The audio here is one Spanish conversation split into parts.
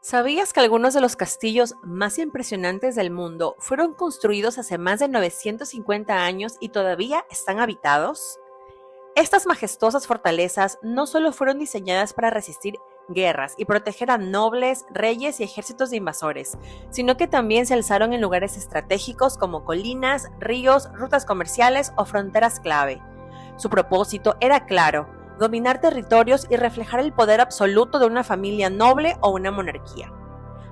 ¿Sabías que algunos de los castillos más impresionantes del mundo fueron construidos hace más de 950 años y todavía están habitados? Estas majestuosas fortalezas no solo fueron diseñadas para resistir guerras y proteger a nobles, reyes y ejércitos de invasores, sino que también se alzaron en lugares estratégicos como colinas, ríos, rutas comerciales o fronteras clave. Su propósito era claro: dominar territorios y reflejar el poder absoluto de una familia noble o una monarquía.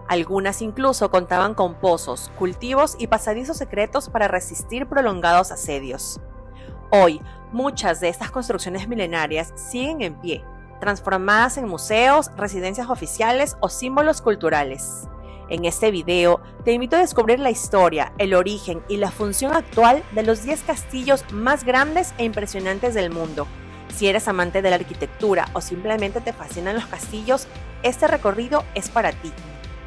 Algunas incluso contaban con pozos, cultivos y pasadizos secretos para resistir prolongados asedios. Hoy, muchas de estas construcciones milenarias siguen en pie, transformadas en museos, residencias oficiales o símbolos culturales. En este video, te invito a descubrir la historia, el origen y la función actual de los 10 castillos más grandes e impresionantes del mundo. Si eres amante de la arquitectura o simplemente te fascinan los castillos, este recorrido es para ti.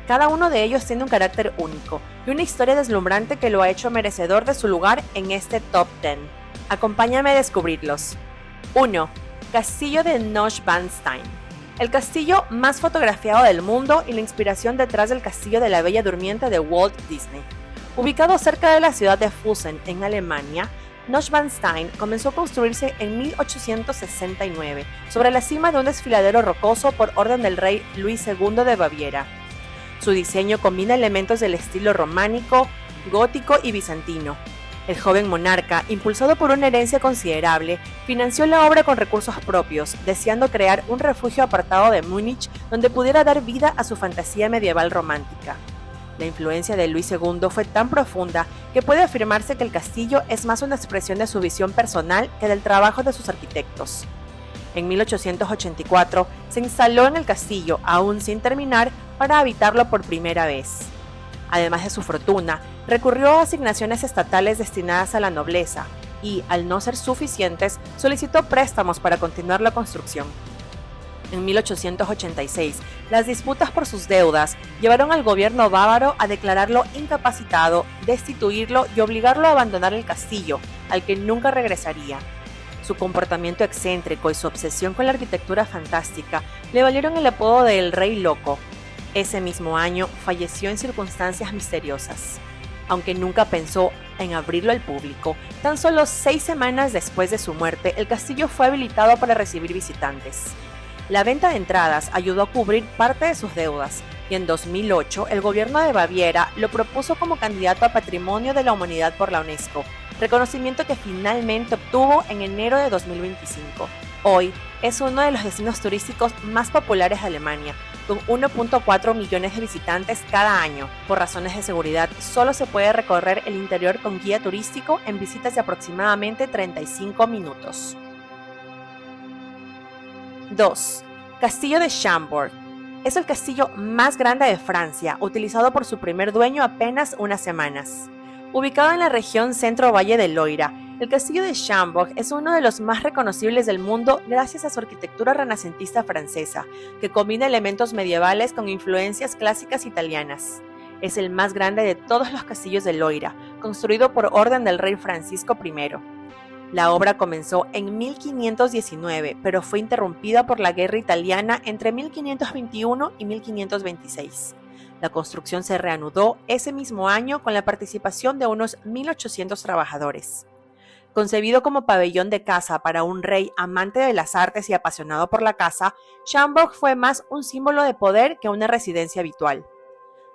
Cada uno de ellos tiene un carácter único y una historia deslumbrante que lo ha hecho merecedor de su lugar en este Top 10. Acompáñame a descubrirlos. 1. Castillo de Neuschwanstein. El castillo más fotografiado del mundo y la inspiración detrás del castillo de la Bella Durmiente de Walt Disney. Ubicado cerca de la ciudad de Füssen, en Alemania, Neuschwanstein comenzó a construirse en 1869, sobre la cima de un desfiladero rocoso por orden del rey Luis II de Baviera. Su diseño combina elementos del estilo románico, gótico y bizantino. El joven monarca, impulsado por una herencia considerable, financió la obra con recursos propios, deseando crear un refugio apartado de Múnich donde pudiera dar vida a su fantasía medieval romántica. La influencia de Luis II fue tan profunda que puede afirmarse que el castillo es más una expresión de su visión personal que del trabajo de sus arquitectos. En 1884 se instaló en el castillo, aún sin terminar, para habitarlo por primera vez. Además de su fortuna, recurrió a asignaciones estatales destinadas a la nobleza y, al no ser suficientes, solicitó préstamos para continuar la construcción. En 1886, las disputas por sus deudas llevaron al gobierno bávaro a declararlo incapacitado, destituirlo y obligarlo a abandonar el castillo, al que nunca regresaría. Su comportamiento excéntrico y su obsesión con la arquitectura fantástica le valieron el apodo de El Rey Loco. Ese mismo año falleció en circunstancias misteriosas. Aunque nunca pensó en abrirlo al público, tan solo 6 semanas después de su muerte, el castillo fue habilitado para recibir visitantes. La venta de entradas ayudó a cubrir parte de sus deudas, y en 2008 el gobierno de Baviera lo propuso como candidato a Patrimonio de la Humanidad por la UNESCO, reconocimiento que finalmente obtuvo en enero de 2025. Hoy es uno de los destinos turísticos más populares de Alemania, con 1.4 millones de visitantes cada año. Por razones de seguridad, solo se puede recorrer el interior con guía turístico en visitas de aproximadamente 35 minutos. 2. Castillo de Chambord. Es el castillo más grande de Francia, utilizado por su primer dueño apenas unas semanas. Ubicado en la región Centro-Valle del Loira, el castillo de Chambord es uno de los más reconocibles del mundo gracias a su arquitectura renacentista francesa, que combina elementos medievales con influencias clásicas italianas. Es el más grande de todos los castillos de Loira, construido por orden del rey Francisco I. La obra comenzó en 1519, pero fue interrumpida por la guerra italiana entre 1521 y 1526. La construcción se reanudó ese mismo año con la participación de unos 1.800 trabajadores. Concebido como pabellón de caza para un rey amante de las artes y apasionado por la caza, Chambord fue más un símbolo de poder que una residencia habitual.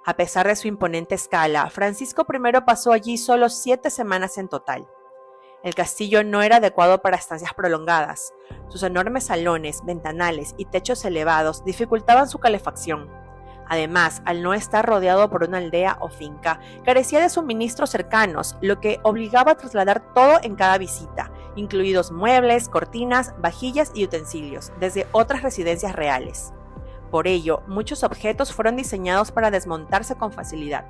A pesar de su imponente escala, Francisco I pasó allí solo 7 semanas en total. El castillo no era adecuado para estancias prolongadas. Sus enormes salones, ventanales y techos elevados dificultaban su calefacción. Además, al no estar rodeado por una aldea o finca, carecía de suministros cercanos, lo que obligaba a trasladar todo en cada visita, incluidos muebles, cortinas, vajillas y utensilios, desde otras residencias reales. Por ello, muchos objetos fueron diseñados para desmontarse con facilidad.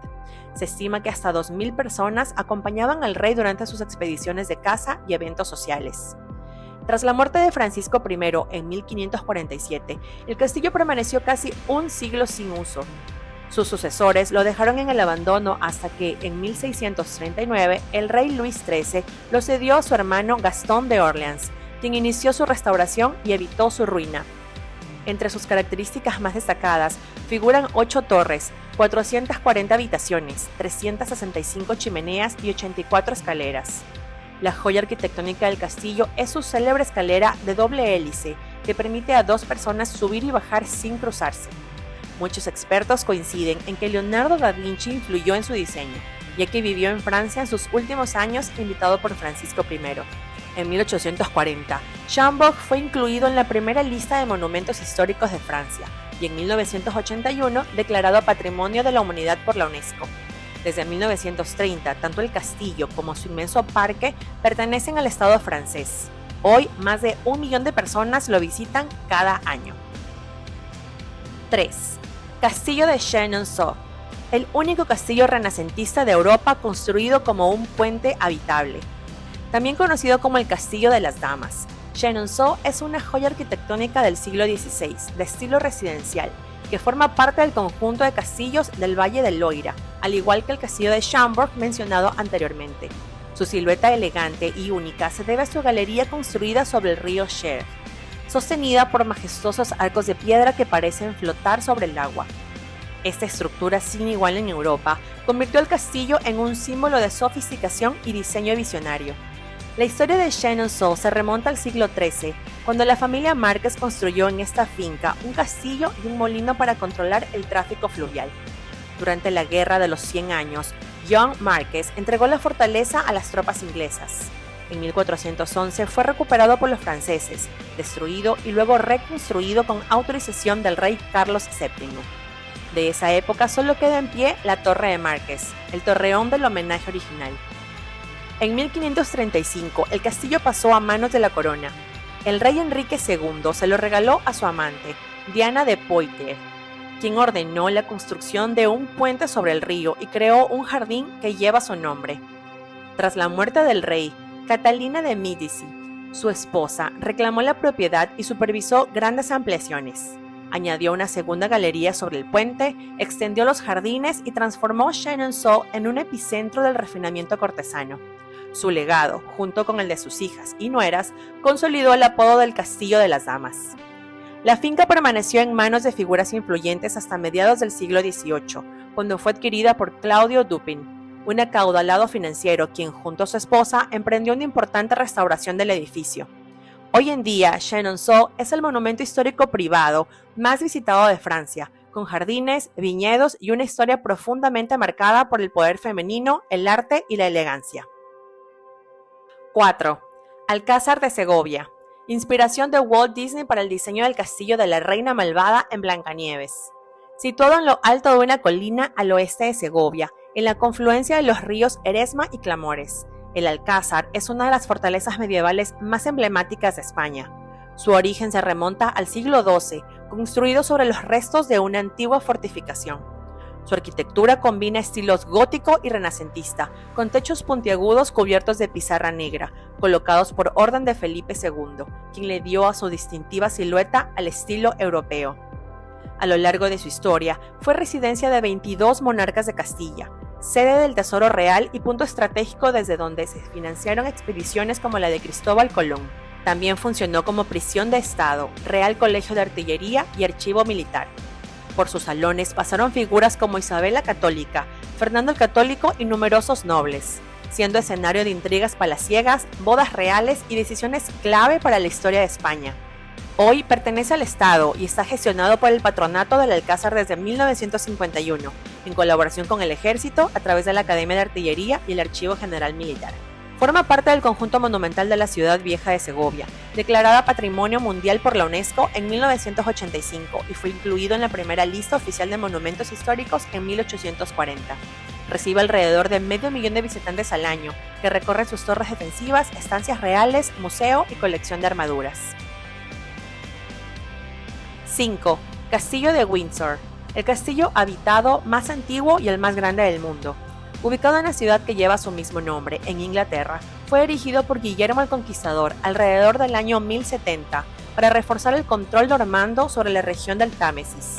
Se estima que hasta 2.000 personas acompañaban al rey durante sus expediciones de caza y eventos sociales. Tras la muerte de Francisco I en 1547, el castillo permaneció casi un siglo sin uso. Sus sucesores lo dejaron en el abandono hasta que, en 1639, el rey Luis XIII lo cedió a su hermano Gastón de Orleans, quien inició su restauración y evitó su ruina. Entre sus características más destacadas figuran 8 torres, 440 habitaciones, 365 chimeneas y 84 escaleras. La joya arquitectónica del castillo es su célebre escalera de doble hélice, que permite a 2 personas subir y bajar sin cruzarse. Muchos expertos coinciden en que Leonardo da Vinci influyó en su diseño, ya que vivió en Francia en sus últimos años invitado por Francisco I. En 1840, Chambord fue incluido en la primera lista de monumentos históricos de Francia y en 1981 declarado Patrimonio de la Humanidad por la UNESCO. Desde 1930, tanto el castillo como su inmenso parque pertenecen al Estado francés. Hoy, más de 1 millón de personas lo visitan cada año. 3. Castillo de Chenonceau, el único castillo renacentista de Europa construido como un puente habitable. También conocido como el Castillo de las Damas, Chenonceau es una joya arquitectónica del siglo XVI, de estilo residencial, que forma parte del conjunto de castillos del Valle del Loira, al igual que el castillo de Chambord mencionado anteriormente. Su silueta elegante y única se debe a su galería construida sobre el río Cher, sostenida por majestuosos arcos de piedra que parecen flotar sobre el agua. Esta estructura sin igual en Europa convirtió al castillo en un símbolo de sofisticación y diseño visionario. La historia de Chenonceau se remonta al siglo XIII, cuando la familia Márquez construyó en esta finca un castillo y un molino para controlar el tráfico fluvial. Durante la Guerra de los 100 Años, John Márquez entregó la fortaleza a las tropas inglesas. En 1411 fue recuperado por los franceses, destruido y luego reconstruido con autorización del rey Carlos VII. De esa época solo queda en pie la Torre de Márquez, el torreón del homenaje original. En 1535, el castillo pasó a manos de la corona. El rey Enrique II se lo regaló a su amante, Diana de Poitiers, quien ordenó la construcción de un puente sobre el río y creó un jardín que lleva su nombre. Tras la muerte del rey, Catalina de Medici, su esposa, reclamó la propiedad y supervisó grandes ampliaciones. Añadió una segunda galería sobre el puente, extendió los jardines y transformó Chenonceau en un epicentro del refinamiento cortesano. Su legado, junto con el de sus hijas y nueras, consolidó el apodo del Castillo de las Damas. La finca permaneció en manos de figuras influyentes hasta mediados del siglo XVIII, cuando fue adquirida por Claudio Dupin, un acaudalado financiero quien, junto a su esposa, emprendió una importante restauración del edificio. Hoy en día, Chenonceau es el monumento histórico privado más visitado de Francia, con jardines, viñedos y una historia profundamente marcada por el poder femenino, el arte y la elegancia. 4. Alcázar de Segovia, inspiración de Walt Disney para el diseño del castillo de la Reina Malvada en Blancanieves. Situado en lo alto de una colina al oeste de Segovia, en la confluencia de los ríos Eresma y Clamores, el Alcázar es una de las fortalezas medievales más emblemáticas de España. Su origen se remonta al siglo XII, construido sobre los restos de una antigua fortificación. Su arquitectura combina estilos gótico y renacentista, con techos puntiagudos cubiertos de pizarra negra, colocados por orden de Felipe II, quien le dio a su distintiva silueta al estilo europeo. A lo largo de su historia, fue residencia de 22 monarcas de Castilla, sede del Tesoro Real y punto estratégico desde donde se financiaron expediciones como la de Cristóbal Colón. También funcionó como prisión de Estado, Real Colegio de Artillería y archivo militar. Por sus salones pasaron figuras como Isabel la Católica, Fernando el Católico y numerosos nobles, siendo escenario de intrigas palaciegas, bodas reales y decisiones clave para la historia de España. Hoy pertenece al Estado y está gestionado por el Patronato del Alcázar desde 1951, en colaboración con el Ejército a través de la Academia de Artillería y el Archivo General Militar. Forma parte del conjunto monumental de la Ciudad Vieja de Segovia, declarada Patrimonio Mundial por la UNESCO en 1985 y fue incluido en la primera lista oficial de monumentos históricos en 1840. Recibe alrededor de 500.000 de visitantes al año, que recorren sus torres defensivas, estancias reales, museo y colección de armaduras. 5. Castillo de Windsor, el castillo habitado más antiguo y el más grande del mundo. Ubicado en la ciudad que lleva su mismo nombre, en Inglaterra, fue erigido por Guillermo el Conquistador alrededor del año 1070 para reforzar el control normando sobre la región del Támesis.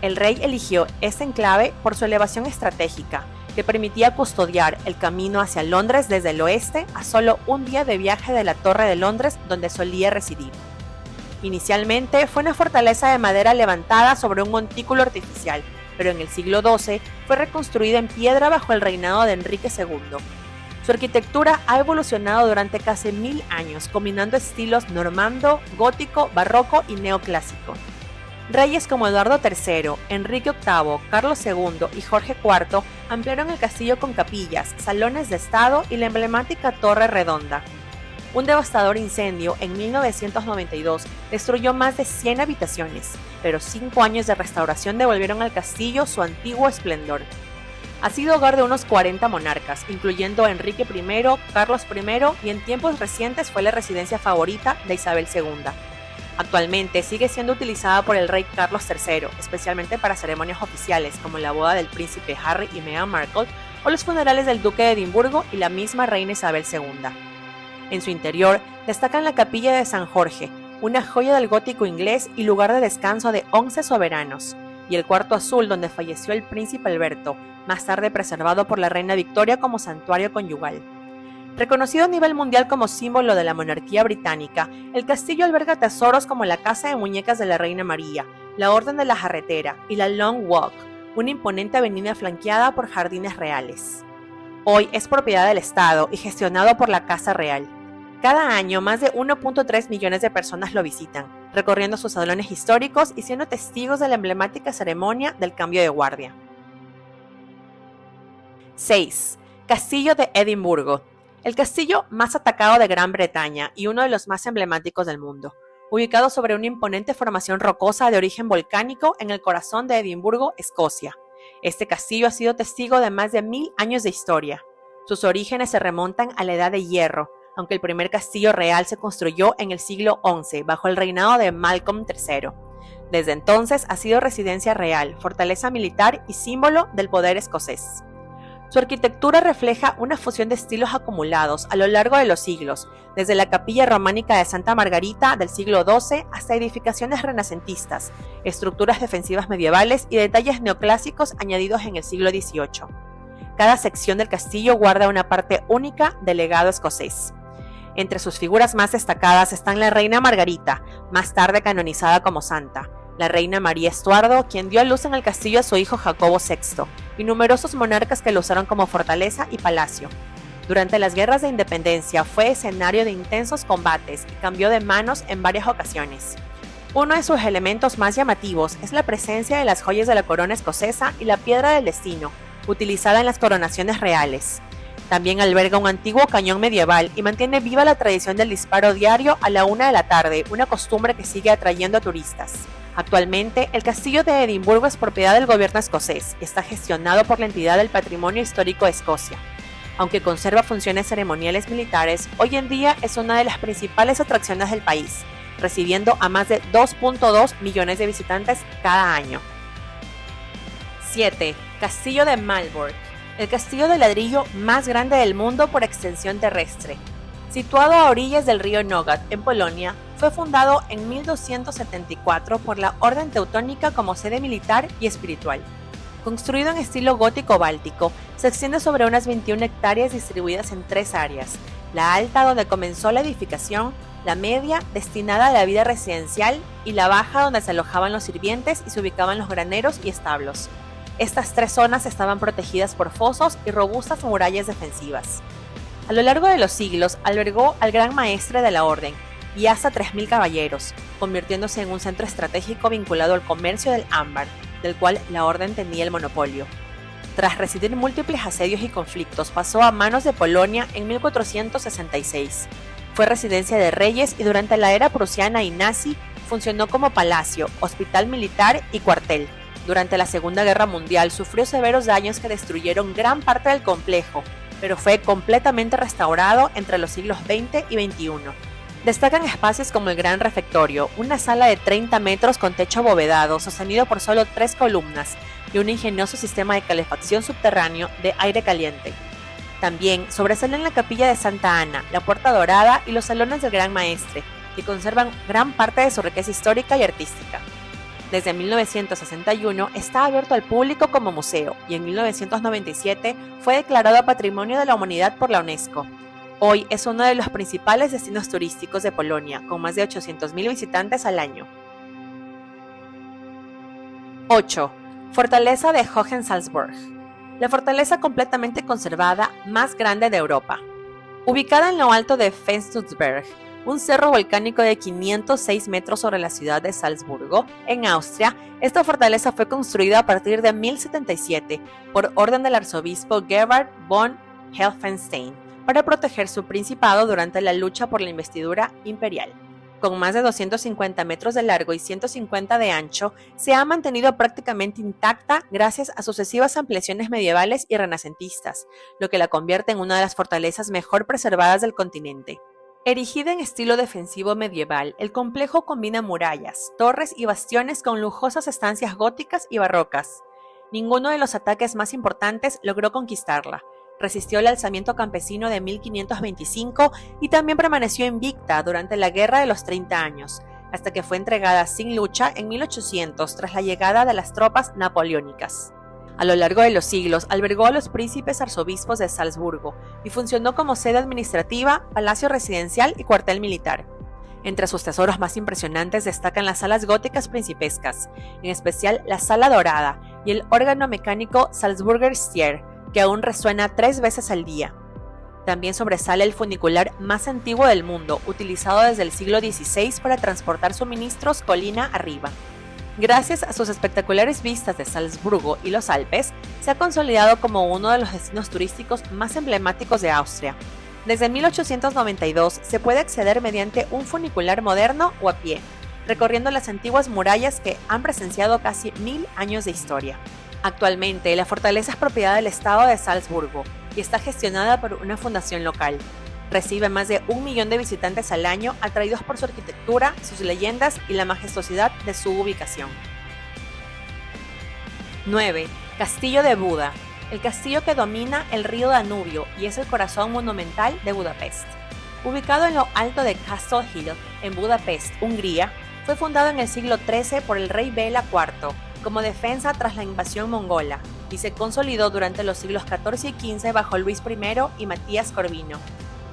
El rey eligió este enclave por su elevación estratégica, que permitía custodiar el camino hacia Londres desde el oeste a solo un día de viaje de la Torre de Londres donde solía residir. Inicialmente fue una fortaleza de madera levantada sobre un montículo artificial, pero en el siglo XII fue reconstruida en piedra bajo el reinado de Enrique II. Su arquitectura ha evolucionado durante casi 1000 años, combinando estilos normando, gótico, barroco y neoclásico. Reyes como Eduardo III, Enrique VIII, Carlos II y Jorge IV ampliaron el castillo con capillas, salones de estado y la emblemática Torre Redonda. Un devastador incendio en 1992 destruyó más de 100 habitaciones, pero 5 años de restauración devolvieron al castillo su antiguo esplendor. Ha sido hogar de unos 40 monarcas, incluyendo a Enrique I, Carlos I y en tiempos recientes fue la residencia favorita de Isabel II. Actualmente sigue siendo utilizada por el rey Carlos III, especialmente para ceremonias oficiales como la boda del príncipe Harry y Meghan Markle o los funerales del duque de Edimburgo y la misma reina Isabel II. En su interior destacan la capilla de San Jorge, una joya del gótico inglés y lugar de descanso de 11 soberanos, y el cuarto azul donde falleció el príncipe Alberto, más tarde preservado por la reina Victoria como santuario conyugal. Reconocido a nivel mundial como símbolo de la monarquía británica, el castillo alberga tesoros como la Casa de Muñecas de la Reina María, la Orden de la Jarretera y la Long Walk, una imponente avenida flanqueada por jardines reales. Hoy es propiedad del Estado y gestionado por la Casa Real. Cada año, más de 1.3 millones de personas lo visitan, recorriendo sus salones históricos y siendo testigos de la emblemática ceremonia del cambio de guardia. 6. Castillo de Edimburgo. El castillo más atacado de Gran Bretaña y uno de los más emblemáticos del mundo, ubicado sobre una imponente formación rocosa de origen volcánico en el corazón de Edimburgo, Escocia. Este castillo ha sido testigo de más de 1000 años de historia. Sus orígenes se remontan a la Edad de Hierro, aunque el primer castillo real se construyó en el siglo XI bajo el reinado de Malcolm III. Desde entonces ha sido residencia real, fortaleza militar y símbolo del poder escocés. Su arquitectura refleja una fusión de estilos acumulados a lo largo de los siglos, desde la capilla románica de Santa Margarita del siglo XII hasta edificaciones renacentistas, estructuras defensivas medievales y detalles neoclásicos añadidos en el siglo XVIII. Cada sección del castillo guarda una parte única del legado escocés. Entre sus figuras más destacadas están la reina Margarita, más tarde canonizada como santa, la reina María Estuardo, quien dio a luz en el castillo a su hijo Jacobo VI, y numerosos monarcas que lo usaron como fortaleza y palacio. Durante las guerras de independencia fue escenario de intensos combates y cambió de manos en varias ocasiones. Uno de sus elementos más llamativos es la presencia de las joyas de la corona escocesa y la piedra del destino, utilizada en las coronaciones reales. También alberga un antiguo cañón medieval y mantiene viva la tradición del disparo diario a la 1 de la tarde, una costumbre que sigue atrayendo a turistas. Actualmente, el castillo de Edimburgo es propiedad del gobierno escocés y está gestionado por la entidad del Patrimonio Histórico de Escocia. Aunque conserva funciones ceremoniales militares, hoy en día es una de las principales atracciones del país, recibiendo a más de 2.2 millones de visitantes cada año. 7. Castillo de Malbork. El castillo de ladrillo más grande del mundo por extensión terrestre. Situado a orillas del río Nogat, en Polonia, fue fundado en 1274 por la Orden Teutónica como sede militar y espiritual. Construido en estilo gótico báltico, se extiende sobre unas 21 hectáreas distribuidas en 3 áreas: la alta, donde comenzó la edificación; la media, destinada a la vida residencial; y la baja, donde se alojaban los sirvientes y se ubicaban los graneros y establos. Estas 3 zonas estaban protegidas por fosos y robustas murallas defensivas. A lo largo de los siglos albergó al gran maestre de la orden y hasta 3000 caballeros, convirtiéndose en un centro estratégico vinculado al comercio del ámbar, del cual la orden tenía el monopolio. Tras recibir múltiples asedios y conflictos, pasó a manos de Polonia en 1466. Fue residencia de reyes y durante la era prusiana y nazi funcionó como palacio, hospital militar y cuartel. Durante la Segunda Guerra Mundial sufrió severos daños que destruyeron gran parte del complejo, pero fue completamente restaurado entre los siglos XX y XXI. Destacan espacios como el Gran Refectorio, una sala de 30 metros con techo abovedado sostenido por solo 3 columnas y un ingenioso sistema de calefacción subterráneo de aire caliente. También sobresalen la capilla de Santa Ana, la Puerta Dorada y los salones del Gran Maestre, que conservan gran parte de su riqueza histórica y artística. Desde 1961 está abierto al público como museo y en 1997 fue declarado Patrimonio de la Humanidad por la UNESCO. Hoy es uno de los principales destinos turísticos de Polonia, con más de 800.000 visitantes al año. 8. Fortaleza de Hohensalzburg. La fortaleza completamente conservada más grande de Europa. Ubicada en lo alto de Fenstursberg, un cerro volcánico de 506 metros sobre la ciudad de Salzburgo, en Austria, esta fortaleza fue construida a partir de 1077 por orden del arzobispo Gerhard von Helfenstein para proteger su principado durante la lucha por la investidura imperial. Con más de 250 metros de largo y 150 de ancho, se ha mantenido prácticamente intacta gracias a sucesivas ampliaciones medievales y renacentistas, lo que la convierte en una de las fortalezas mejor preservadas del continente. Erigida en estilo defensivo medieval, el complejo combina murallas, torres y bastiones con lujosas estancias góticas y barrocas. Ninguno de los ataques más importantes logró conquistarla. Resistió el alzamiento campesino de 1525 y también permaneció invicta durante la Guerra de los 30 años, hasta que fue entregada sin lucha en 1800 tras la llegada de las tropas napoleónicas. A lo largo de los siglos albergó a los príncipes arzobispos de Salzburgo y funcionó como sede administrativa, palacio residencial y cuartel militar. Entre sus tesoros más impresionantes destacan las salas góticas principescas, en especial la Sala Dorada y el órgano mecánico Salzburger Stier, que aún resuena 3 veces al día. También sobresale el funicular más antiguo del mundo, utilizado desde el siglo XVI para transportar suministros colina arriba. Gracias a sus espectaculares vistas de Salzburgo y los Alpes, se ha consolidado como uno de los destinos turísticos más emblemáticos de Austria. Desde 1892 se puede acceder mediante un funicular moderno o a pie, recorriendo las antiguas murallas que han presenciado casi 1000 años de historia. Actualmente, la fortaleza es propiedad del Estado de Salzburgo y está gestionada por una fundación local. Recibe más de 1 millón de visitantes al año atraídos por su arquitectura, sus leyendas y la majestuosidad de su ubicación. 9. Castillo de Buda. El castillo que domina el río Danubio y es el corazón monumental de Budapest. Ubicado en lo alto de Castle Hill, en Budapest, Hungría, fue fundado en el siglo XIII por el rey Bela IV, como defensa tras la invasión mongola, y se consolidó durante los siglos XIV y XV bajo Luis I y Matías Corvino,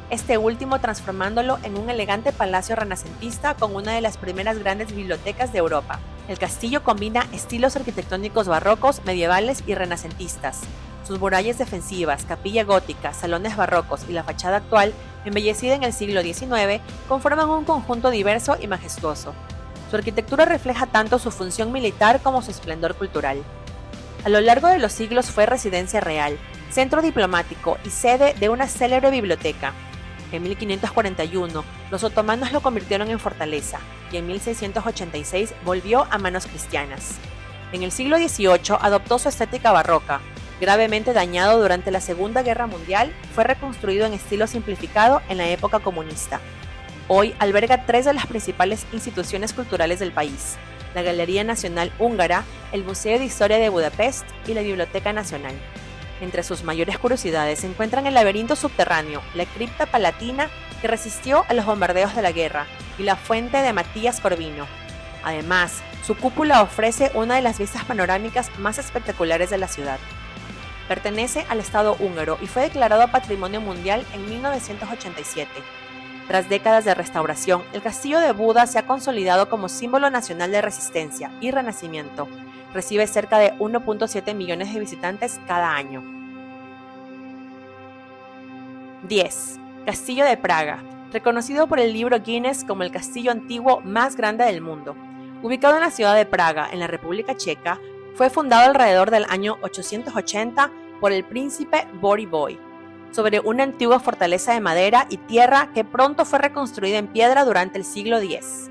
este último transformándolo en un elegante palacio renacentista con una de las primeras grandes bibliotecas de Europa. El castillo combina estilos arquitectónicos barrocos, medievales y renacentistas. Sus murallas defensivas, capilla gótica, salones barrocos y la fachada actual, embellecida en el siglo XIX, conforman un conjunto diverso y majestuoso. Su arquitectura refleja tanto su función militar como su esplendor cultural. A lo largo de los siglos fue residencia real, centro diplomático y sede de una célebre biblioteca. En 1541, los otomanos lo convirtieron en fortaleza y en 1686 volvió a manos cristianas. En el siglo XVIII adoptó su estética barroca. Gravemente dañado durante la Segunda Guerra Mundial, fue reconstruido en estilo simplificado en la época comunista. Hoy alberga 3 de las principales instituciones culturales del país: la Galería Nacional Húngara, el Museo de Historia de Budapest y la Biblioteca Nacional. Entre sus mayores curiosidades se encuentran el laberinto subterráneo, la cripta palatina que resistió a los bombardeos de la guerra y la fuente de Matías Corvino. Además, su cúpula ofrece una de las vistas panorámicas más espectaculares de la ciudad. Pertenece al Estado húngaro y fue declarado Patrimonio Mundial en 1987. Tras décadas de restauración, el Castillo de Buda se ha consolidado como símbolo nacional de resistencia y renacimiento. Recibe cerca de 1.7 millones de visitantes cada año. 10. Castillo de Praga, reconocido por el libro Guinness como el castillo antiguo más grande del mundo. Ubicado en la ciudad de Praga, en la República Checa, fue fundado alrededor del año 880 por el príncipe Bořivoj, sobre una antigua fortaleza de madera y tierra que pronto fue reconstruida en piedra durante el siglo X.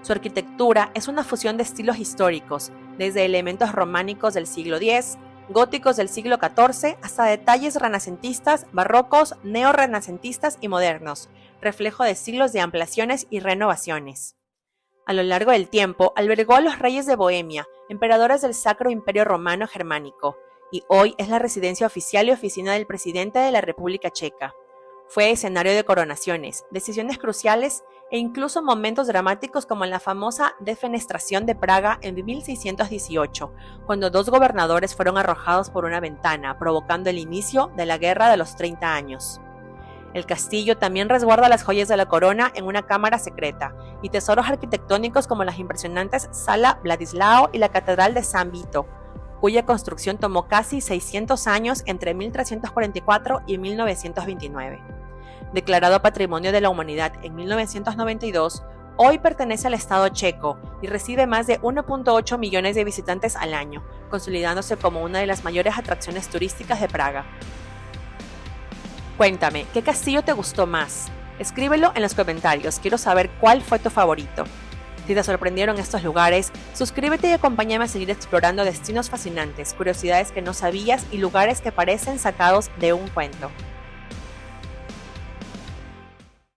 Su arquitectura es una fusión de estilos históricos, desde elementos románicos del siglo X, góticos del siglo XIV, hasta detalles renacentistas, barrocos, neorrenacentistas y modernos, reflejo de siglos de ampliaciones y renovaciones. A lo largo del tiempo, albergó a los reyes de Bohemia, emperadores del Sacro Imperio Romano Germánico, y hoy es la residencia oficial y oficina del presidente de la República Checa. Fue escenario de coronaciones, decisiones cruciales e incluso momentos dramáticos como en la famosa defenestración de Praga en 1618, cuando 2 gobernadores fueron arrojados por una ventana, provocando el inicio de la Guerra de los 30 años. El castillo también resguarda las joyas de la corona en una cámara secreta y tesoros arquitectónicos como las impresionantes Sala Vladislao y la Catedral de San Vito, cuya construcción tomó casi 600 años entre 1344 y 1929. Declarado Patrimonio de la Humanidad en 1992, hoy pertenece al Estado checo y recibe más de 1.8 millones de visitantes al año, consolidándose como una de las mayores atracciones turísticas de Praga. Cuéntame, ¿qué castillo te gustó más? Escríbelo en los comentarios, quiero saber cuál fue tu favorito. Si te sorprendieron estos lugares, suscríbete y acompáñame a seguir explorando destinos fascinantes, curiosidades que no sabías y lugares que parecen sacados de un cuento.